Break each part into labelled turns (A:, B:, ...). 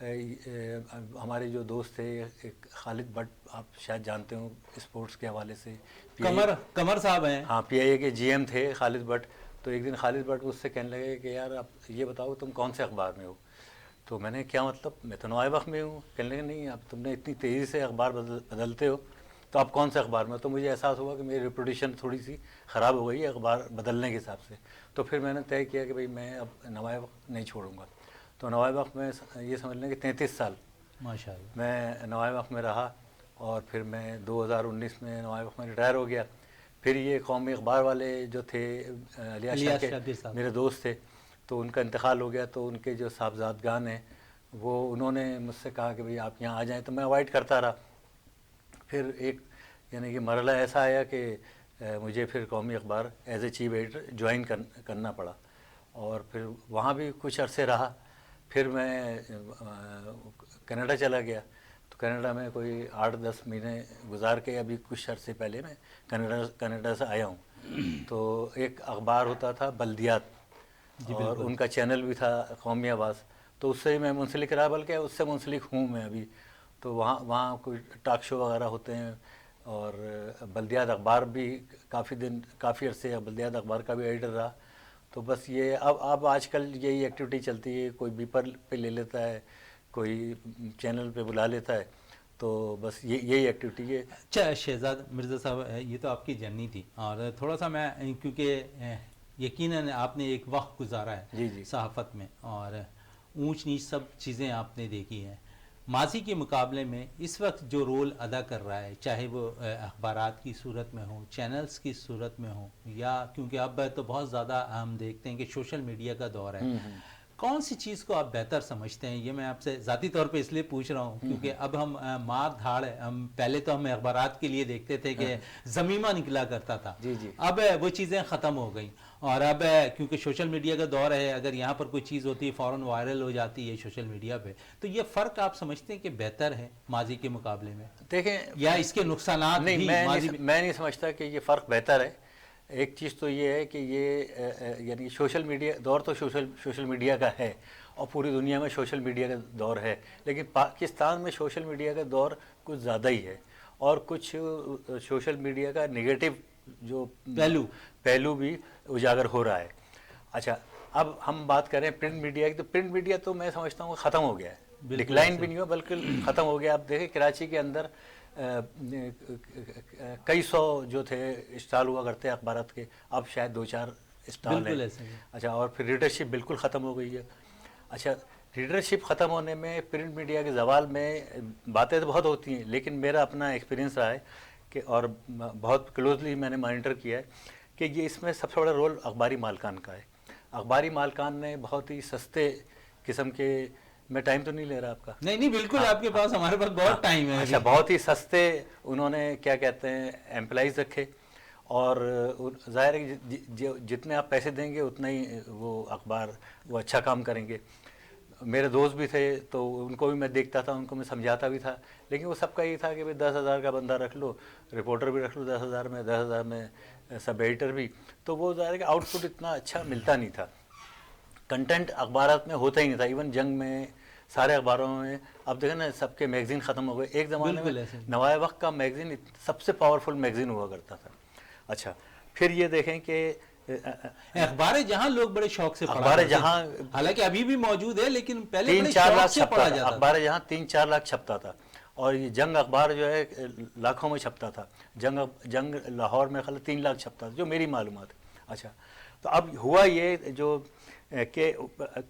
A: ہمارے جو دوست تھے ایک خالد بٹ، آپ شاید جانتے ہوں اسپورٹس کے حوالے سے،
B: قمر صاحب ہیں.
A: ہاں پی آئی اے کے جی ایم تھے خالد بٹ. تو ایک دن خالد بٹ مجھ سے کہنے لگے کہ یار آپ یہ بتاؤ تم کون سے اخبار میں ہو؟ تو میں نے کیا مطلب، میں تو نوائے وقت میں ہوں. کہنے لگے نہیں، اب تم نے اتنی تیزی سے اخبار بدلتے ہو تو آپ کون سے اخبار میں ہو؟ تو مجھے احساس ہوا کہ میری ریپوٹیشن تھوڑی سی خراب ہو گئی ہے اخبار بدلنے کے حساب سے. تو پھر میں نے طے کیا کہ بھئی میں اب نوائے وقت نہیں چھوڑوں گا. تو نوائے وقت میں یہ سمجھ لیں کہ 33 سال
B: ماشاء اللہ.
A: میں نوائے وقت میں رہا، اور پھر میں 2019 میں نوائے وقت میں ریٹائر ہو گیا. پھر یہ قومی اخبار والے جو تھے الیاس شاہ کے
B: شابیر صاحب
A: میرے دوست تھے، تو ان کا انتقال ہو گیا. تو ان کے جو صاحبزادگان ہیں وہ انہوں نے مجھ سے کہا کہ بھئی آپ یہاں آ جائیں. تو میں اوائڈ کرتا رہا. پھر ایک یعنی کہ مرحلہ ایسا آیا کہ مجھے پھر قومی اخبار as a chief editor join کرنا پڑا، اور پھر وہاں بھی کچھ عرصے رہا. پھر میں کینیڈا چلا گیا. تو کینیڈا میں کوئی 8-10 مہینے گزار کے ابھی کچھ عرصے پہلے میں کینیڈا سے آیا ہوں. تو ایک اخبار ہوتا تھا بلدیات، اور ان کا چینل بھی تھا قومی آواز. تو اس سے میں منسلک رہا، بلکہ اس سے منسلک ہوں میں ابھی. تو وہاں کوئی ٹاک شو وغیرہ ہوتے ہیں، اور بلدیات اخبار بھی کافی عرصے بلدیات اخبار کا بھی ایڈیٹر رہا. تو بس یہ اب آج کل یہی ایکٹیویٹی چلتی ہے، کوئی بیپر پہ لے لیتا ہے، کوئی چینل پہ بلا لیتا ہے. تو بس یہی ایکٹیویٹی ہے.
B: اچھا شہزاد مرزا صاحب، یہ تو آپ کی جرنی تھی، اور تھوڑا سا میں کیونکہ یقیناً آپ نے ایک وقت گزارا ہے
A: جی
B: صحافت میں، اور اونچ نیچ سب چیزیں آپ نے دیکھی ہیں. ماضی کے مقابلے میں اس وقت جو رول ادا کر رہا ہے، چاہے وہ اخبارات کی صورت میں ہوں، چینلز کی صورت میں ہوں، یا کیونکہ اب تو بہت زیادہ ہم دیکھتے ہیں کہ سوشل میڈیا کا دور ہے، کون سی چیز کو آپ بہتر سمجھتے ہیں؟ یہ میں آپ سے ذاتی طور پہ اس لیے پوچھ رہا ہوں کیونکہ اب ہم مار دھاڑ، پہلے تو ہم اخبارات کے لیے دیکھتے تھے کہ زمیمہ نکلا کرتا تھا. اب وہ چیزیں ختم ہو گئیں، اور اب کیونکہ سوشل میڈیا کا دور ہے، اگر یہاں پر کوئی چیز ہوتی ہے فوراً وائرل ہو جاتی ہے سوشل میڈیا پہ. تو یہ فرق آپ سمجھتے ہیں کہ بہتر ہے ماضی کے مقابلے میں؟
A: دیکھیں،
B: یا اس کے نقصانات بھی
A: میں نہیں سمجھتا کہ یہ فرق بہتر ہے. ایک چیز تو یہ ہے کہ یہ یعنی سوشل میڈیا دور تو سوشل میڈیا کا ہے، اور پوری دنیا میں سوشل میڈیا کا دور ہے. لیکن پاکستان میں سوشل میڈیا کا دور کچھ زیادہ ہی ہے، اور کچھ سوشل میڈیا کا نگیٹو جو پہلو بھی اجاگر ہو رہا ہے. اچھا، اب ہم بات کریں پرنٹ میڈیا کی، تو پرنٹ میڈیا تو میں سمجھتا ہوں ختم ہو گیا ہے، ڈکلائن بھی نہیں ہوا بلکہ ختم ہو گیا. آپ دیکھیں کراچی کے اندر کئی سو جو تھے اسٹال ہوا کرتے اخبارات کے، اب شاید 2-4 اسٹال ہیں. اچھا، اور پھر ریڈرشپ بالکل ختم ہو گئی ہے. اچھا، ریڈرشپ ختم ہونے میں پرنٹ میڈیا کے زوال میں باتیں تو بہت ہوتی ہیں، لیکن میرا اپنا ایکسپیرینس رہا ہے کہ، اور بہت کلوزلی میں نے مانیٹر کیا ہے کہ یہ اس میں سب سے بڑا رول اخباری مالکان کا ہے. اخباری مالکان نے بہت ہی سستے قسم کے، میں ٹائم تو نہیں لے رہا آپ کا؟
B: نہیں بالکل، آپ کے پاس ہمارے پاس بہت ٹائم ہے.
A: اچھا، بہت ہی سستے انہوں نے کیا کہتے ہیں ایمپلائیز رکھے، اور ظاہر ہے کہ جتنے آپ پیسے دیں گے اتنا ہی وہ اخبار وہ اچھا کام کریں گے. میرے دوست بھی تھے تو ان کو بھی میں دیکھتا تھا، ان کو میں سمجھاتا بھی تھا، لیکن وہ سب کا یہ تھا کہ 10,000 کا بندہ رکھ لو، رپورٹر بھی رکھ لو 10,000 میں سب ایڈیٹر بھی. تو وہ ظاہر ہے کہ آؤٹ پٹ اتنا اچھا ملتا نہیں تھا، کنٹینٹ اخبارات میں ہوتا ہی نہیں تھا. ایون جنگ میں سارے اخباروں میں اب دیکھیں نا سب کے میگزین ختم ہو گئے. ایک زمانے میں نوائے وقت کا میگزین سب سے پاورفل میگزین ہوا کرتا تھا. اچھا، پھر یہ دیکھیں کہ
B: اخبار جہاں لوگ بڑے شوق سے
A: اخبار جہاں،
B: حالانکہ ابھی بھی موجود ہے، لیکن پہلے
A: 3-4 لاکھ چھپتا تھا اخبار جہاں، 3-4 لاکھ چھپتا تھا. اور یہ جنگ اخبار جو ہے لاکھوں میں چھپتا تھا. جنگ لاہور میں خالی 3 لاکھ چھپتا تھا، جو میری معلومات. اچھا، تو اب ہوا یہ جو کہ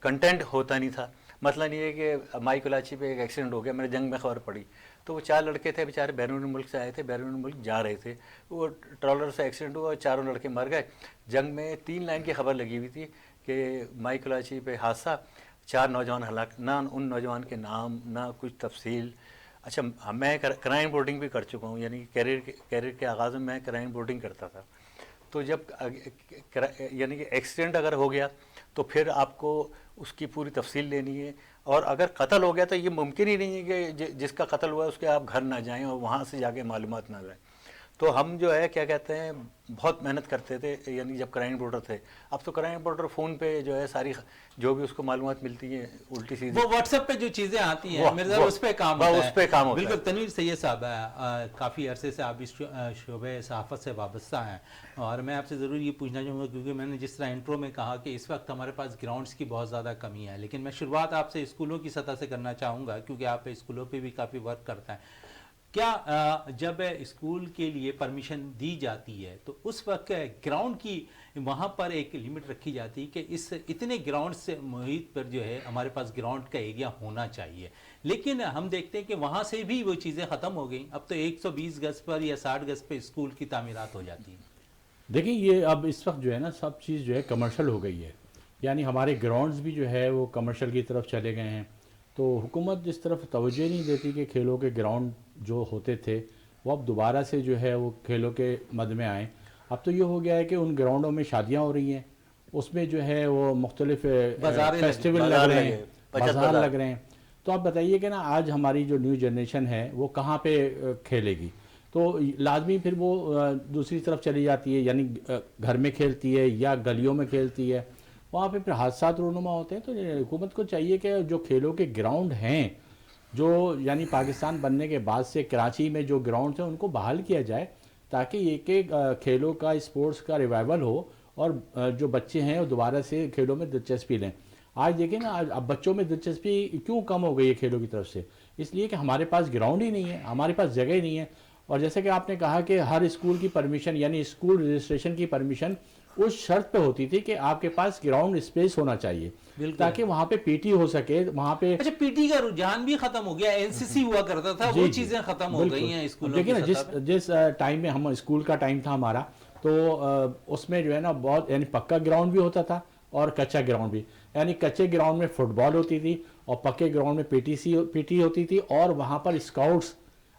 A: کنٹینٹ ہوتا نہیں تھا. مثلا یہ ہے کہ مائی کلاچی پہ ایک ایکسیڈنٹ ہو گیا، میں نے جنگ میں خبر پڑی، تو وہ 4 لڑکے تھے بیچارے، بیرون ملک سے آئے تھے، بیرون ملک جا رہے تھے، وہ ٹرالر سے ایکسیڈنٹ ہوا، 4 لڑکے مر گئے. جنگ میں 3 لائن کی خبر لگی ہوئی تھی کہ مائی کلاچی پہ حادثہ، 4 نوجوان ہلاک، نہ ان نوجوان کے نام نہ کچھ تفصیل. اچھا، میں کرائم رپورٹنگ بھی کر چکا ہوں، یعنی کیریئر کے آغاز میں کرائم رپورٹنگ کرتا تھا. تو جب یعنی کہ ایکسیڈنٹ اگر ہو گیا تو پھر آپ کو اس کی پوری تفصیل لینی ہے، اور اگر قتل ہو گیا تو یہ ممکن ہی نہیں ہے کہ جس کا قتل ہوا ہے اس کے آپ گھر نہ جائیں اور وہاں سے جا کے معلومات نہ لائیں. تو ہم جو ہے کیا کہتے ہیں بہت محنت کرتے تھے، یعنی جب کرائم رپورٹر تھے. اب تو کرائم رپورٹر فون پہ جو ہے ساری جو بھی اس کو معلومات ملتی ہیں الٹی سیدھی،
B: وہ واٹس ایپ پہ جو چیزیں آتی ہیں
A: وہ-
B: مرزا
A: وہ-
B: اس پہ کام
A: وہ
B: ہوتا ہے.
A: اس پہ کام ہوتا ہے.
B: بالکل. تنویر سید صاحب کافی عرصے سے آپ اس شعبے صحافت سے وابستہ ہیں، اور میں آپ سے ضرور یہ پوچھنا چاہوں گا، کیونکہ میں نے جس طرح انٹرو میں کہا کہ اس وقت ہمارے پاس گراؤنڈس کی بہت زیادہ کمی ہے، لیکن میں شروعات آپ سے اسکولوں کی سطح سے کرنا چاہوں گا، کیونکہ آپ اسکولوں پہ بھی کافی ورک کرتا ہے. کیا جب اسکول کے لیے پرمیشن دی جاتی ہے تو اس وقت گراؤنڈ کی وہاں پر ایک لمٹ رکھی جاتی ہے کہ اس اتنے گراؤنڈ سے محیط پر جو ہے ہمارے پاس گراؤنڈ کا ایریا ہونا چاہیے، لیکن ہم دیکھتے ہیں کہ وہاں سے بھی وہ چیزیں ختم ہو گئیں. اب تو 120 گز پر یا 60 گز پہ اسکول کی تعمیرات ہو جاتی ہیں.
C: دیکھیں یہ اب اس وقت جو ہے نا سب چیز جو ہے کمرشل ہو گئی ہے، یعنی ہمارے گراؤنڈز بھی جو ہے وہ کمرشل کی طرف چلے گئے ہیں. تو حکومت اس طرف توجہ نہیں دیتی کہ کھیلوں کے گراؤنڈ جو ہوتے تھے وہ اب دوبارہ سے جو ہے وہ کھیلوں کے مد میں آئیں. اب تو یہ ہو گیا ہے کہ ان گراؤنڈوں میں شادیاں ہو رہی ہیں، اس میں جو ہے وہ مختلف فیسٹیول لگ رہے ہیں، بازار لگ رہے ہیں. تو آپ بتائیے کہ نا آج ہماری جو نیو جنریشن ہے وہ کہاں پہ کھیلے گی؟ تو لازمی پھر وہ دوسری طرف چلی جاتی ہے، یعنی گھر میں کھیلتی ہے یا گلیوں میں کھیلتی ہے، وہاں پہ پھر حادثات رونما ہوتے ہیں. تو حکومت کو چاہیے کہ جو کھیلوں کے گراؤنڈ ہیں، جو یعنی پاکستان بننے کے بعد سے کراچی میں جو گراؤنڈز ہیں ان کو بحال کیا جائے، تاکہ یہ کہ کھیلوں کا اسپورٹس کا ریوائول ہو اور جو بچے ہیں وہ دوبارہ سے کھیلوں میں دلچسپی لیں. آج دیکھیں نا اب بچوں میں دلچسپی کیوں کم ہو گئی ہے کھیلوں کی طرف سے؟ اس لیے کہ ہمارے پاس گراؤنڈ ہی نہیں ہے، ہمارے پاس جگہ ہی نہیں ہے. اور جیسے کہ آپ نے کہا کہ ہر اسکول کی پرمیشن، یعنی اسکول رجسٹریشن کی پرمیشن اس شرط پہ ہوتی تھی کہ آپ کے پاس گراؤنڈ اسپیس ہونا چاہیے تاکہ وہاں پہ پی ٹی ہو سکے. وہاں پہ
B: اچھا پی ٹی کا رجحان بھی ختم ہو گیا، این سی سی ہوا کرتا تھا، وہ چیزیں ختم ہو گئی ہیں اسکولوں کی
C: دیکھیں نا
B: سطح پہ.
C: جس ٹائم میں ہم اسکول کا ٹائم تھا ہمارا، تو اس میں جو ہے نا بہت یعنی پکا گراؤنڈ بھی ہوتا تھا اور کچا گراؤنڈ بھی. یعنی کچے گراؤنڈ میں فٹ بال ہوتی تھی اور پکے گراؤنڈ میں پی ٹی ہوتی تھی، اور وہاں پر اسکاؤٹس،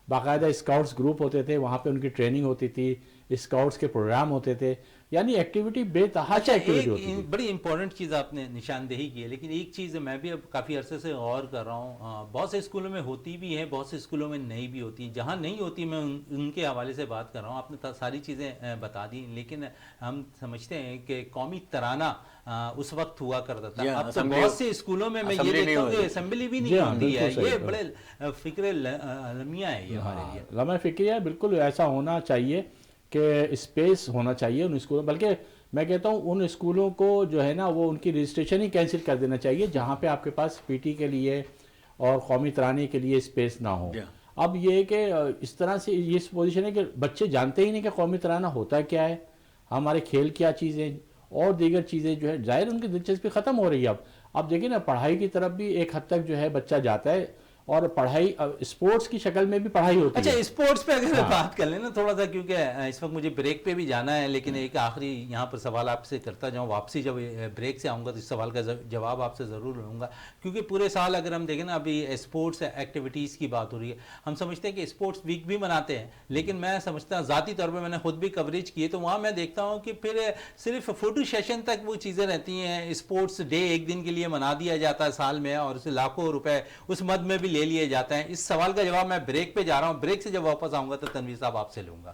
C: باقاعدہ اسکاؤٹس گروپ ہوتے تھے، وہاں پہ ان کی ٹریننگ ہوتی تھی، اسکاؤٹس کے پروگرام ہوتے تھے، یعنی ایکٹیویٹی بے تحاشا ایکٹیویٹی ہوتی تھی.
B: بڑی امپورٹنٹ چیز آپ نے نشاندہی کی ہے، لیکن ایک چیز میں بھی اب کافی عرصے سے غور کر رہا ہوں، بہت سے اسکولوں میں ہوتی بھی ہے، بہت سے اسکولوں میں نہیں بھی ہوتی. جہاں نہیں ہوتی میں ان کے حوالے سے بات کر رہا ہوں. آپ نے ساری چیزیں بتا دی، لیکن ہم سمجھتے ہیں کہ قومی ترانہ اس وقت ہوا کرتا تھا. اب تو بہت سے اسکولوں میں یہ دیکھتا ہوں کہ اسمبلی بھی نہیں ہوتی ہے. یہ بڑے فکر لمیہ ہے یہ ہمارے لیے.
C: لمحہ فکریہ بالکل ایسا ہونا چاہیے کہ اسپیس ہونا چاہیے ان اسکولوں. بلکہ میں کہتا ہوں ان اسکولوں کو جو ہے نا وہ ان کی رجسٹریشن ہی کینسل کر دینا چاہیے جہاں پہ آپ کے پاس پی ٹی کے لیے اور قومی ترانے کے لیے اسپیس نہ ہو. اب یہ کہ اس طرح سے یہ پوزیشن ہے کہ بچے جانتے ہی نہیں کہ قومی ترانہ ہوتا کیا ہے، ہمارے کھیل کیا چیزیں اور دیگر چیزیں جو ہے، ظاہر ان کی دلچسپی ختم ہو رہی ہے. اب دیکھیں نا پڑھائی کی طرف بھی ایک حد تک جو ہے بچہ جاتا ہے، اور پڑھائی اسپورٹس کی شکل میں بھی پڑھائی ہوتی ہے.
B: اچھا اسپورٹس پہ اگر بات کر لیں نا تھوڑا سا، کیونکہ اس وقت مجھے بریک پہ بھی جانا ہے، لیکن ایک آخری یہاں پر سوال آپ سے کرتا جاؤں. واپسی جب بریک سے آؤں گا تو اس سوال کا جواب آپ سے ضرور لوں گا، کیونکہ پورے سال اگر ہم دیکھیں نا ابھی اسپورٹس ایکٹیویٹیز کی بات ہو رہی ہے. ہم سمجھتے ہیں کہ اسپورٹس ویک بھی مناتے ہیں، لیکن میں سمجھتا ہوں ذاتی طور پہ میں نے خود بھی کوریج کی ہے، تو وہاں میں دیکھتا ہوں کہ پھر صرف فوٹو سیشن تک وہ چیزیں رہتی ہیں. اسپورٹس ڈے ایک دن کے لیے منا دیا جاتا ہے سال میں، اور اسے لاکھوں روپے اس مد میں بھی لے لیے جاتے ہیں. اس سوال کا جواب میں بریک پہ جا رہا ہوں، بریک سے جب واپس آؤں گا تو تنویر صاحب آپ سے لوں گا.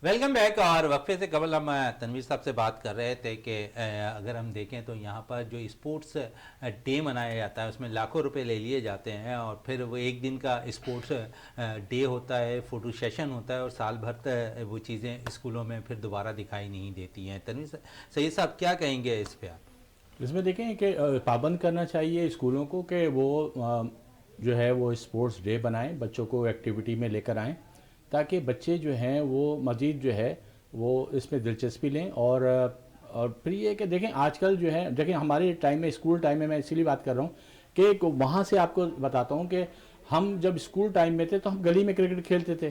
B: Welcome back. اور وقفے سے قبل ہم تنویر صاحب سے بات کر رہے تھے کہ اگر ہم دیکھیں تو یہاں پر جو اسپورٹس ڈے منایا جاتا ہے اس میں لاکھوں روپے لے لیے جاتے ہیں، اور پھر وہ ایک دن کا اسپورٹس ڈے ہوتا ہے، فوٹو سیشن ہوتا ہے، اور سال بھر وہ چیزیں اسکولوں میں پھر دوبارہ دکھائی نہیں دیتی ہیں. تنویر سید صاحب کیا کہیں گے اس پہ آپ؟
C: اس میں دیکھیں کہ پابند کرنا چاہیے اسکولوں کو کہ وہ جو ہے وہ اسپورٹس ڈے بنائیں، بچوں کو ایکٹیویٹی میں لے کر آئیں تاکہ بچے جو ہیں وہ مزید جو ہے وہ اس میں دلچسپی لیں. اور پھر یہ کہ دیکھیں آج کل جو ہے دیکھیں ہمارے ٹائم میں، اسکول ٹائم میں اسی لیے بات کر رہا ہوں کہ وہاں سے آپ کو بتاتا ہوں کہ ہم جب اسکول ٹائم میں تھے تو ہم گلی میں کرکٹ کھیلتے تھے،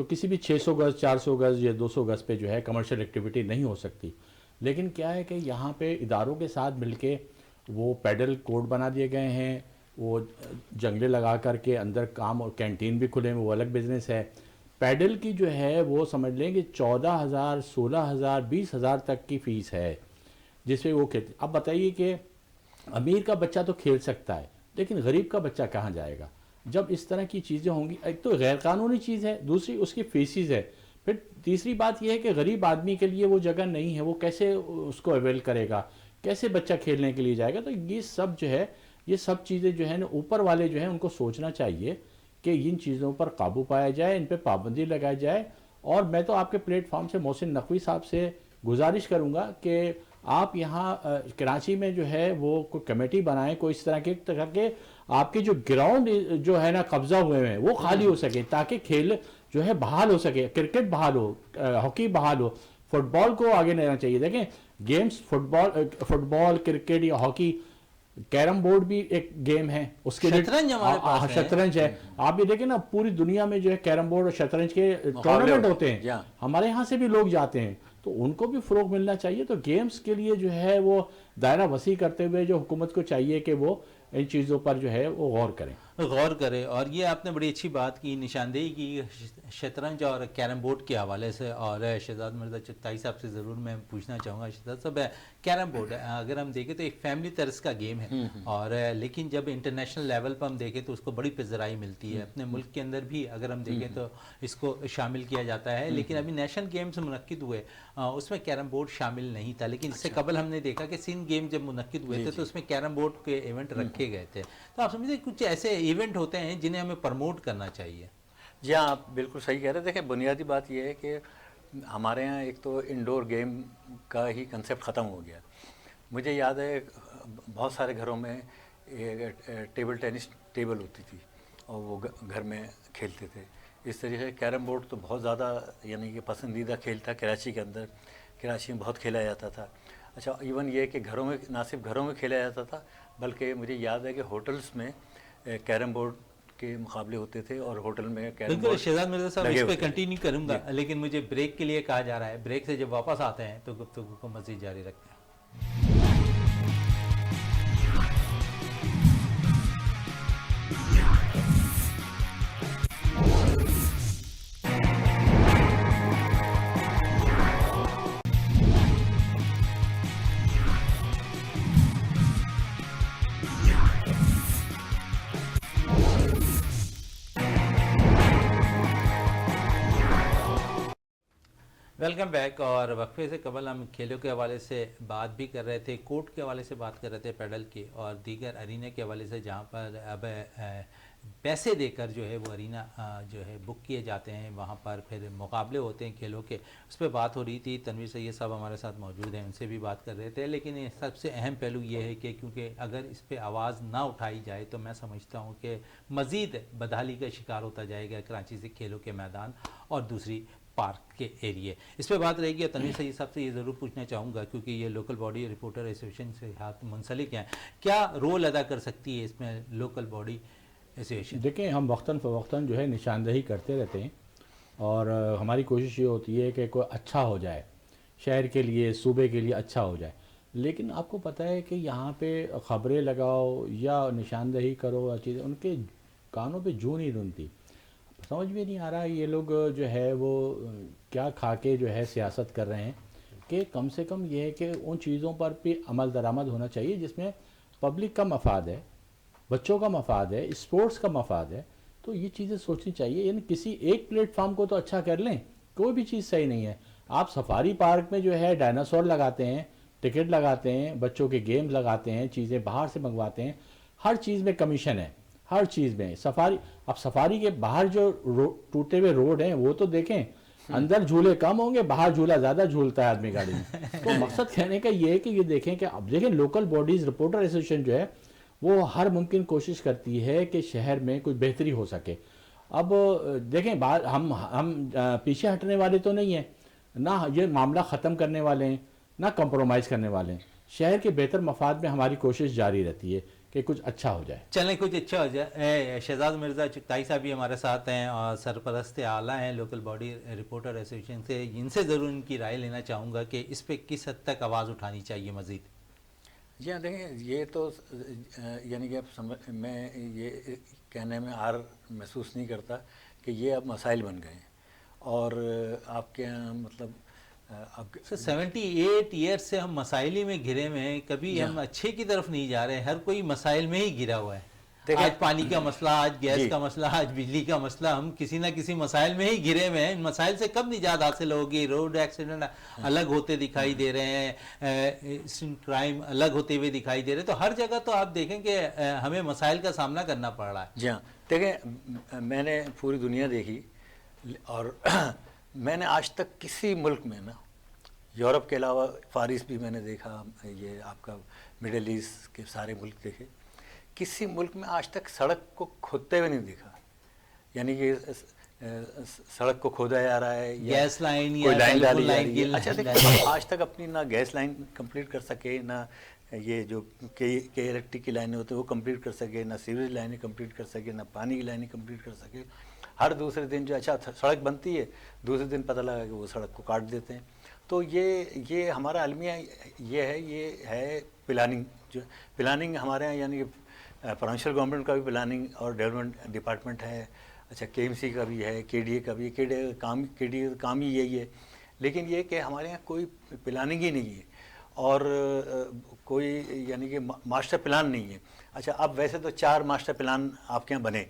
C: تو کسی بھی 600 گز 400 گز یا 200 گز پہ جو ہے کمرشل ایکٹیویٹی نہیں ہو سکتی. لیکن کیا ہے کہ یہاں پہ اداروں کے ساتھ مل کے وہ پیڈل کوڈ بنا دیے گئے ہیں, وہ جنگلے لگا کر کے اندر کام, اور کینٹین بھی کھلے ہیں, وہ الگ بزنس ہے. پیڈل کی جو ہے وہ سمجھ لیں کہ 14,000 16,000 20,000 تک کی فیس ہے جس پہ وہ کھیلتے. اب بتائیے کہ امیر کا بچہ تو کھیل سکتا ہے لیکن غریب کا بچہ کہاں جائے گا جب اس طرح کی چیزیں ہوں گی؟ ایک تو غیر قانونی چیز ہے, دوسری اس کی فیسز ہے, پھر تیسری بات یہ ہے کہ غریب آدمی کے لیے وہ جگہ نہیں ہے, وہ کیسے اس کو اویل کرے گا, کیسے بچہ کھیلنے کے لیے جائے گا؟ تو یہ سب جو ہے, یہ سب چیزیں جو ہیں نا اوپر والے جو ہیں ان کو سوچنا چاہیے کہ ان چیزوں پر قابو پایا جائے, ان پہ پابندی لگائی جائے. اور میں تو آپ کے پلیٹ فارم سے محسن نقوی صاحب سے گزارش کروں گا کہ آپ یہاں کراچی میں جو ہے وہ کوئی کمیٹی بنائیں, کوئی اس طرح کے آپ کے جو گراؤنڈ جو ہے نا قبضہ ہوئے ہیں وہ خالی ہو سکے تاکہ کھیل جو ہے بحال ہو سکے, کرکٹ بحال ہو, ہاکی بحال ہو, فٹ بال کو آگے لینا چاہیے. دیکھیں گیمز فٹ بال کرکٹ یا ہاکی, کیرم بورڈ بھی ایک گیم ہے, اس کے لیے
B: شطرنج ہمارے پاس
C: شطرنج ہے. آپ یہ دیکھیں نا پوری دنیا میں جو ہے کیرم بورڈ اور شطرنج کے ٹورنامنٹ ہوتے ہیں, ہمارے یہاں سے بھی لوگ جاتے ہیں, تو ان کو بھی فروغ ملنا چاہیے. تو گیمز کے لیے جو ہے وہ دائرہ وسیع کرتے ہوئے جو حکومت کو چاہیے کہ وہ ان چیزوں پر جو ہے وہ غور کریں.
B: اور یہ آپ نے بڑی اچھی بات کی, نشاندہی کی شطرنج اور کیرم بورڈ کے حوالے سے. اور شہزاد مرزا چغتائی صاحب سے ضرور میں پوچھنا چاہوں گا. شہزاد صاحب, کیرم بورڈ اگر ہم دیکھیں تو ایک فیملی طرز کا گیم ہے, اور لیکن جب انٹرنیشنل لیول پر ہم دیکھیں تو اس کو بڑی پذیرائی ملتی ہے. اپنے ملک کے اندر بھی اگر ہم دیکھیں تو اس کو شامل کیا جاتا ہے, لیکن ابھی نیشنل گیمز منعقد ہوئے اس میں کیرم بورڈ شامل نہیں تھا. لیکن اس سے قبل ہم نے دیکھا کہ سندھ گیم جب منعقد ہوئے تھے تو اس میں کیرم بورڈ کے ایونٹ رکھے گئے تھے. تو آپ سمجھتے کچھ ایسے ایونٹ ہوتے ہیں جنہیں ہمیں پروموٹ کرنا چاہیے؟
A: جی ہاں, آپ بالکل صحیح کہہ رہے ہیں. دیکھیں بنیادی بات یہ ہے کہ ہمارے ہاں ایک تو انڈور گیم کا ہی کنسیپٹ ختم ہو گیا. مجھے یاد ہے بہت سارے گھروں میں ٹیبل ٹینس ٹیبل ہوتی تھی اور وہ گھر میں کھیلتے تھے. اس طریقے سے کیرم بورڈ تو بہت زیادہ یعنی کہ پسندیدہ کھیل تھا کراچی کے اندر, کراچی میں بہت کھیلا جاتا تھا. اچھا ایون یہ کہ گھروں میں نہ صرف گھروں میں کھیلا جاتا تھا بلکہ مجھے یاد ہے کہ ہوٹلز میں کیرم بورڈ کے مقابلے ہوتے تھے اور ہوٹل میں کیرم بورڈ.
B: شہزاد مرزا صاحب اس پہ کنٹینیو کروں گا, لیکن مجھے بریک کے لیے کہا جا رہا ہے. بریک سے جب واپس آتے ہیں تو گفتگو کو مزید جاری رکھتے ہیں. Welcome back. اور وقفے سے قبل ہم کھیلوں کے حوالے سے بات بھی کر رہے تھے, کورٹ کے حوالے سے بات کر رہے تھے, پیڈل کے اور دیگر ارینے کے حوالے سے, جہاں پر اب پیسے دے کر جو ہے وہ ارینا جو ہے بک کیے جاتے ہیں, وہاں پر پھر مقابلے ہوتے ہیں کھیلوں کے. اس پہ بات ہو رہی تھی, تنویر سید صاحب ہمارے ساتھ موجود ہیں, ان سے بھی بات کر رہے تھے. لیکن سب سے اہم پہلو یہ ہے کہ کیونکہ اگر اس پہ آواز نہ اٹھائی جائے تو میں سمجھتا ہوں کہ مزید بدحالی کا شکار ہوتا جائے گا کراچی سے کھیلوں کے میدان اور دوسری پارک کے ایریے. اس پہ بات رہے گی. اور تنویر سید صاحب سے یہ ضرور پوچھنا چاہوں گا کیونکہ یہ لوکل باڈی رپورٹر ایسوسیشن سے ہاتھ منسلک ہیں, کیا رول ادا کر سکتی ہے اس میں لوکل باڈی ایسوسیشن؟
C: دیکھیں ہم وقتاً فوقتاً جو ہے نشاندہی کرتے رہتے ہیں اور ہماری کوشش یہ ہوتی ہے کہ کوئی اچھا ہو جائے, شہر کے لیے صوبے کے لیے اچھا ہو جائے. لیکن آپ کو پتہ ہے کہ یہاں پہ خبریں لگاؤ یا نشاندہی کرو یا چیزیں, ان کے کانوں پہ جو نہیں رنتی. سمجھ میں نہیں آ رہا یہ لوگ جو ہے وہ کیا کھا کے جو ہے سیاست کر رہے ہیں کہ کم سے کم یہ ہے کہ ان چیزوں پر بھی عمل درآمد ہونا چاہیے جس میں پبلک کا مفاد ہے, بچوں کا مفاد ہے, اسپورٹس کا مفاد ہے. تو یہ چیزیں سوچنی چاہیے. یعنی کسی ایک پلیٹ فارم کو تو اچھا کر لیں, کوئی بھی چیز صحیح نہیں ہے. آپ سفاری پارک میں جو ہے ڈائناسور لگاتے ہیں, ٹکٹ لگاتے ہیں, بچوں کے گیمز لگاتے ہیں, چیزیں باہر سے منگواتے ہیں, ہر چیز میں کمیشن ہے, ہر چیز میں. اب سفاری کے باہر جو ٹوٹے ہوئے روڈ ہیں وہ تو دیکھیں, اندر جھولے کم ہوں گے, باہر جھولا زیادہ جھولتا ہے آدمی گاڑی میں. تو مقصد کہنے کا یہ ہے کہ یہ دیکھیں کہ اب دیکھیں لوکل باڈیز رپورٹر ایسوسیشن جو ہے وہ ہر ممکن کوشش کرتی ہے کہ شہر میں کچھ بہتری ہو سکے. اب دیکھیں ہم پیچھے ہٹنے والے تو نہیں ہیں, نہ یہ معاملہ ختم کرنے والے ہیں, نہ کمپرومائز کرنے والے ہیں. شہر کے بہتر مفاد میں ہماری کوشش جاری رہتی ہے کہ کچھ اچھا ہو جائے.
B: چلیں کچھ اچھا ہو جائے. شہزاد مرزا چغتائی صاحب بھی ہمارے ساتھ ہیں اور سرپرست اعلیٰ ہیں لوکل باڈی رپورٹر ایسوسیشن سے. ان سے ضرور ان کی رائے لینا چاہوں گا کہ اس پہ کس حد تک آواز اٹھانی چاہیے مزید.
A: جی ہاں دیکھیں یہ تو یعنی کہ اب میں یہ کہنے میں عار محسوس نہیں کرتا کہ یہ اب مسائل بن گئے ہیں. اور آپ کے یہاں مطلب اب
B: 78 ایئرس سے ہم مسائل میں گھرے ہوئے ہیں, کبھی ہم اچھے کی طرف نہیں جا رہے. ہر کوئی مسائل میں ہی گھرا ہوا ہے. آج پانی کا مسئلہ, آج گیس کا مسئلہ, آج بجلی کا مسئلہ, ہم کسی نہ کسی مسائل میں ہی گھرے ہوئے ہیں. ان مسائل سے کب نجات حاصل ہوگی؟ روڈ ایکسیڈنٹ الگ ہوتے دکھائی دے رہے ہیں, کرائم الگ ہوتے ہوئے دکھائی دے رہے ہیں. تو ہر جگہ تو آپ دیکھیں کہ ہمیں مسائل کا سامنا کرنا پڑ رہا ہے.
A: جی ہاں دیکھیں میں نے پوری دنیا دیکھی اور میں نے آج تک کسی ملک میں نا, یورپ کے علاوہ فارس بھی میں نے دیکھا, یہ آپ کا مڈل ایسٹ کے سارے ملک دیکھے, کسی ملک میں آج تک سڑک کو کھودتے ہوئے نہیں دیکھا. یعنی کہ سڑک کو کھودا جا رہا ہے,
B: گیس لائن
A: کوئی
B: یا
A: لائن ڈالی جا
B: لائن
A: رہی ہے. اچھا دیکھیں آج تک اپنی نہ گیس لائن کمپلیٹ کر سکے, نہ یہ جو کئی الیکٹرک کی لائنیں ہوتی ہیں وہ کمپلیٹ کر سکے, نہ سیوریج لائنیں کمپلیٹ کر سکے, نہ پانی کی لائنیں کمپلیٹ کر سکے. ہر دوسرے دن جو اچھا سڑک بنتی ہے, دوسرے دن پتہ لگا کہ وہ سڑک کو کاٹ دیتے ہیں. تو یہ ہمارا المیہ یہ ہے پلاننگ. جو پلاننگ ہمارے یہاں یعنی کہ پروونشل گورنمنٹ کا بھی پلاننگ اور ڈیولپمنٹ ڈپارٹمنٹ ہے, اچھا KMC کا بھی ہے, KDA کا بھی ہے. KDA کا کام ہی یہی ہے, لیکن یہ کہ ہمارے یہاں کوئی پلاننگ ہی نہیں ہے اور کوئی یعنی کہ ماسٹر پلان نہیں ہے. اچھا اب ویسے تو 4 ماسٹر پلان آپ کے یہاں بنے,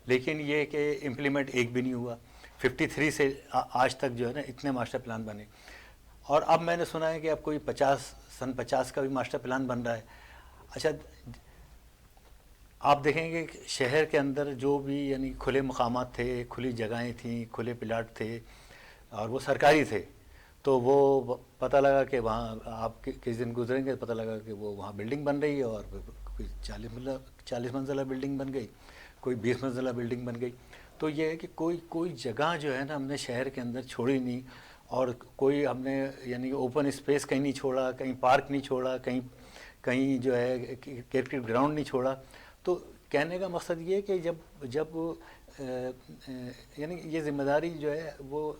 A: لیکن یہ کہ امپلیمنٹ ایک بھی نہیں ہوا. 53 سے آج تک جو ہے نا اتنے ماسٹر پلان بنے, اور اب میں نے سنا ہے کہ اب کوئی 50 کا بھی ماسٹر پلان بن رہا ہے. اچھا آپ دیکھیں گے شہر کے اندر جو بھی یعنی کھلے مقامات تھے, کھلی جگہیں تھیں, کھلے پلاٹ تھے اور وہ سرکاری تھے, تو وہ پتہ لگا کہ وہاں آپ کس دن گزریں گے پتہ لگا کہ وہ وہاں بلڈنگ بن رہی ہے, اور کوئی 40 منزلہ بلڈنگ بن گئی, کوئی 20 منزلہ بلڈنگ بن گئی. تو یہ ہے کہ کوئی جگہ جو ہے نا ہم نے شہر کے اندر چھوڑی نہیں, اور کوئی ہم نے یعنی اوپن اسپیس کہیں نہیں چھوڑا, کہیں پارک نہیں چھوڑا, کہیں جو ہے کرکٹ گراؤنڈ نہیں چھوڑا. تو کہنے کا مقصد یہ ہے کہ جب یعنی یہ ذمہ داری جو ہے وہ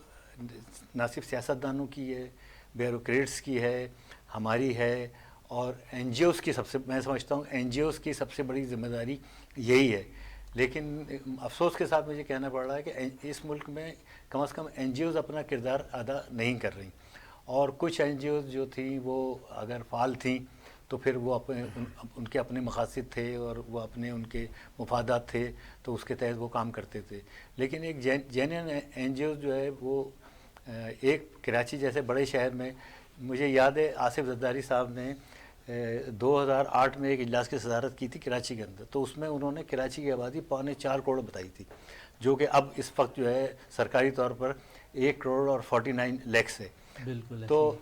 A: نہ صرف سیاستدانوں کی ہے, بیوروکریٹس کی ہے, ہماری ہے, اور NGOs کی میں سمجھتا ہوں NGOs کی سب سے بڑی ذمہ داری یہی ہے. لیکن افسوس کے ساتھ مجھے کہنا پڑ رہا ہے کہ اس ملک میں کم از کم NGOs اپنا کردار ادا نہیں کر رہی, اور کچھ NGOs جو تھیں وہ اگر فعال تھیں تو پھر وہ ان کے اپنے مقاصد تھے اور وہ ان کے مفادات تھے, تو اس کے تحت وہ کام کرتے تھے. لیکن ایک جینین NGOs جو ہے وہ ایک کراچی جیسے بڑے شہر میں, مجھے یاد ہے آصف زرداری صاحب نے 2008 میں ایک اجلاس کی صدارت کی تھی کراچی کے اندر, تو اس میں انہوں نے کراچی کی آبادی 4.25 کروڑ بتائی تھی, جو کہ اب اس وقت جو ہے سرکاری طور پر 1 کروڑ اور 49 لاکھ ہے.
B: بالکل.
A: تو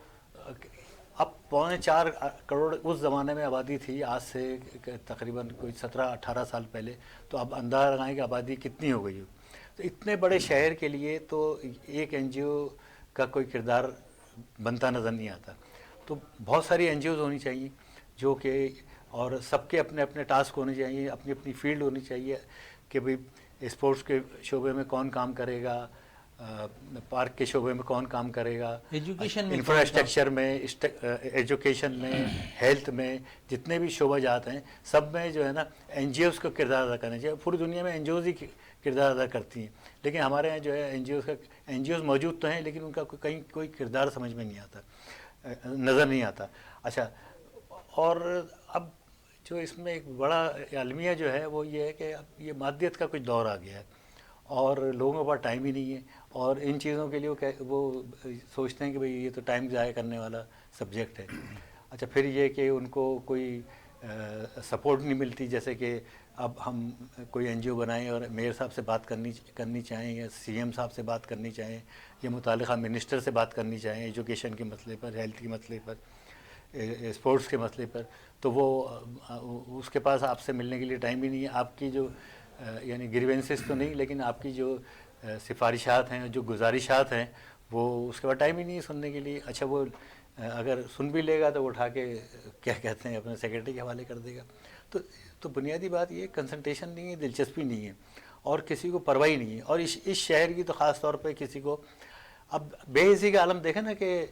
A: اب 4.25 کروڑ اس زمانے میں آبادی تھی, آج سے تقریباً کوئی 17-18 سال پہلے. تو اب اندازہ لگائیں کہ آبادی کتنی ہو گئی ہو. تو اتنے بڑے شہر کے لیے تو ایک NGO کا کوئی کردار بنتا نظر نہیں آتا. تو بہت ساری NGOs ہونی چاہیے جو کہ, اور سب کے اپنے اپنے ٹاسک ہونے چاہیے, اپنی اپنی فیلڈ ہونی چاہیے کہ بھئی اسپورٹس کے شعبے میں کون کام کرے گا, پارک کے شعبے میں کون کام کرے گا,
B: ایجوکیشن میں,
A: انفراسٹرکچر میں, ایجوکیشن میں, ہیلتھ میں, جتنے بھی شعبہ جات ہیں سب میں جو ہے نا NGOs کا کردار ادا کرنا چاہیے. پوری دنیا میں NGOs ہی کردار ادا کرتی ہیں, لیکن ہمارے یہاں جو ہے NGOs موجود تو ہیں لیکن ان کا کہیں کوئی کردار سمجھ میں نہیں آتا, نظر نہیں آتا. اچھا, اور اب جو اس میں ایک بڑا المیہ جو ہے وہ یہ ہے کہ اب یہ مادیت کا کچھ دور آ گیا ہے اور لوگوں کے پاس ٹائم ہی نہیں ہے, اور ان چیزوں کے لیے وہ سوچتے ہیں کہ بھئی یہ تو ٹائم ضائع کرنے والا سبجیکٹ ہے. اچھا, پھر یہ کہ ان کو کوئی سپورٹ نہیں ملتی, جیسے کہ اب ہم کوئی NGO بنائیں اور میئر صاحب سے بات کرنی چاہیں, یا CM صاحب سے بات کرنی چاہیں, یا متعلقہ منسٹر سے بات کرنی چاہیں ایجوکیشن کے مسئلے پر, ہیلتھ کے مسئلے پر, اسپورٹس کے مسئلے پر, تو وہ اس کے پاس آپ سے ملنے کے لیے ٹائم ہی نہیں ہے. آپ کی جو یعنی گریوینسز تو نہیں, لیکن آپ کی جو سفارشات ہیں, جو گزارشات ہیں, وہ اس کے بعد ٹائم ہی نہیں ہے سننے کے لیے. اچھا, وہ اگر سن بھی لے گا تو وہ اٹھا کے کیا کہتے ہیں اپنے سیکرٹری کے حوالے کر دے گا. تو بنیادی بات یہ کنسنٹریشن نہیں ہے, دلچسپی نہیں ہے, اور کسی کو پرواہ نہیں ہے. اور اس شہر کی تو خاص طور پہ کسی کو اب بے حسی کا عالم دیکھیں نا کہ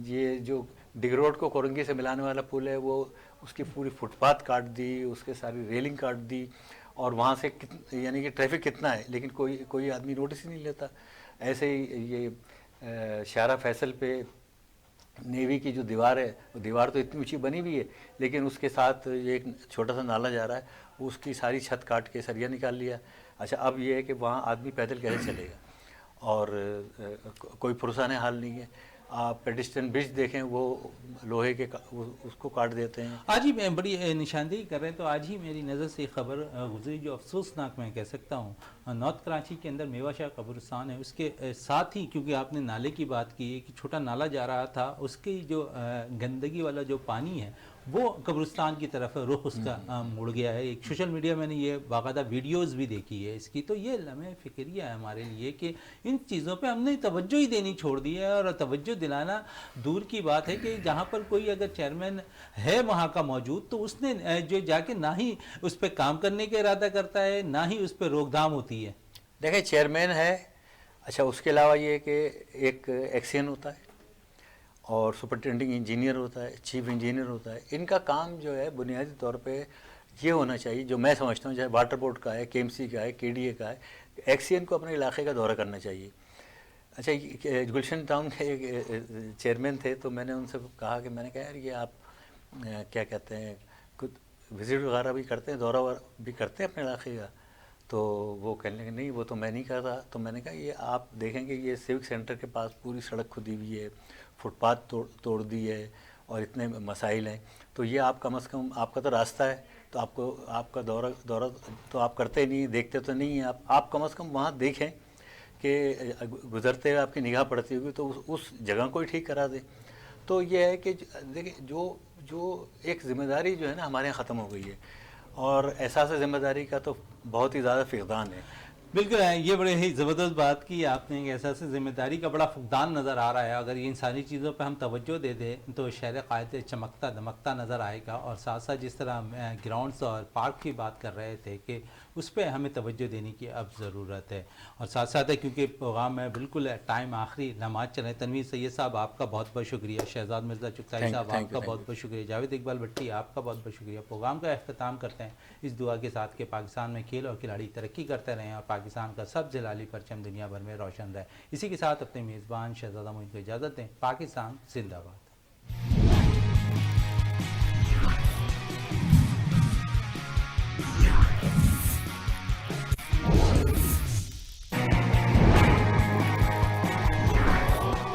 A: یہ جو ڈگ روڈ کو کورنگی سے ملانے والا پل ہے وہ اس کی پوری فٹ پاتھ کاٹ دی, اس کے ساری ریلنگ کاٹ دی, اور وہاں سے یعنی کہ ٹریفک کتنا ہے لیکن کوئی آدمی نوٹس ہی نہیں لیتا. ایسے ہی یہ شارع فیصل پہ نیوی کی جو دیوار ہے, وہ دیوار تو اتنی اونچی بنی ہوئی ہے لیکن اس کے ساتھ یہ ایک چھوٹا سا نالا جا رہا ہے, اس کی ساری چھت کاٹ کے سریا نکال لیا. اچھا اب یہ ہے کہ وہاں آدمی پیدل کیسے چلے گا, اور کوئی پرسانہ حال نہیں ہے. آپ پیڈسٹرین برج دیکھیں وہ لوہے کے اس کو کاٹ دیتے ہیں.
B: آج ہی میں بڑی نشاندہی کر رہے ہیں تو آج ہی میری نظر سے خبر گزری جو افسوسناک میں کہہ سکتا ہوں. نارتھ کراچی کے اندر میوہ شاہ قبرستان ہے, اس کے ساتھ ہی کیونکہ آپ نے نالے کی بات کی ہے کہ چھوٹا نالا جا رہا تھا, اس کی جو گندگی والا جو پانی ہے وہ قبرستان کی طرف رخ اس کا مڑ گیا ہے. ایک سوشل میڈیا میں نے یہ باقاعدہ ویڈیوز بھی دیکھی ہے اس کی. تو یہ لمحہ فکریہ ہے ہمارے لیے کہ ان چیزوں پہ ہم نے توجہ ہی دینی چھوڑ دی ہے, اور توجہ دلانا دور کی بات ہے کہ جہاں پر کوئی اگر چیئرمین ہے وہاں کا موجود تو اس نے جو جا کے نہ ہی اس پہ کام کرنے کا ارادہ کرتا ہے نہ ہی اس پہ روک تھام ہوتی ہے.
A: دیکھیں چیئرمین ہے, اچھا اس کے علاوہ یہ کہ ایک ایکسین ہوتا ہے اور سپرنٹینڈنگ انجینئر ہوتا ہے, چیف انجینئر ہوتا ہے. ان کا کام جو ہے بنیادی طور پہ یہ ہونا چاہیے, جو میں سمجھتا ہوں چاہے واٹر بورڈ کا ہے, کے ایم سی کا ہے, کے ڈی اے کا ہے, ایکسین کو اپنے علاقے کا دورہ کرنا چاہیے. اچھا گلشن ٹاؤن کے ایک چیئرمین تھے تو میں نے ان سے کہا کہ میں نے کہا یار یہ آپ کیا کہتے ہیں کچھ وزٹ وغیرہ بھی کرتے ہیں, دورہ بھی کرتے ہیں اپنے علاقے کا؟ تو وہ کہنے لگے نہیں وہ تو میں نہیں کر رہا. تو میں نے کہا یہ آپ دیکھیں گے یہ سیوک سینٹر کے پاس پوری سڑک کھدی ہوئی ہے, فٹ پاتھ توڑ دی ہے, اور اتنے مسائل ہیں. تو یہ آپ کم از کم آپ کا تو راستہ ہے تو آپ کا دورہ تو آپ کرتے نہیں, دیکھتے تو نہیں ہیں آپ کم از کم وہاں دیکھیں کہ گزرتے ہوئے آپ کی نگاہ پڑتی ہوگی تو اس جگہ کو ہی ٹھیک کرا دیں. تو یہ ہے کہ دیکھیں جو ایک ذمہ داری جو ہے نا ہمارے یہاں ختم ہو گئی ہے, اور احساس ذمہ داری کا تو بہت ہی زیادہ فقدان ہے.
B: بالکل ہے, یہ بڑے ہی زبردست بات کی آپ نے کہ احساس ذمہ داری کا بڑا فقدان نظر آ رہا ہے. اگر ان ساری چیزوں پہ ہم توجہ دے دیں تو شہر قائد چمکتا دمکتا نظر آئے گا. اور ساتھ ساتھ جس طرح گراؤنڈز اور پارک کی بات کر رہے تھے کہ اس پہ ہمیں توجہ دینے کی اب ضرورت ہے. اور ساتھ ساتھ ہے کیونکہ پروگرام میں بالکل ٹائم آخری لمحات چلیں. تنویر سید صاحب آپ کا بہت بہت شکریہ, شہزاد مرزا چغتائی صاحب آپ کا بہت بہت شکریہ, جاوید اقبال بھٹی آپ کا بہت بہت شکریہ. پروگرام کا اختتام کرتے ہیں اس دعا کے ساتھ کہ پاکستان میں کھیل اور کھلاڑی ترقی کرتے رہیں اور پاکستان کا سب جلالی پرچم دنیا بھر میں روشن رہے. اسی کے ساتھ اپنے میزبان شہزادہ معین کو اجازت دیں. پاکستان زندہ باد.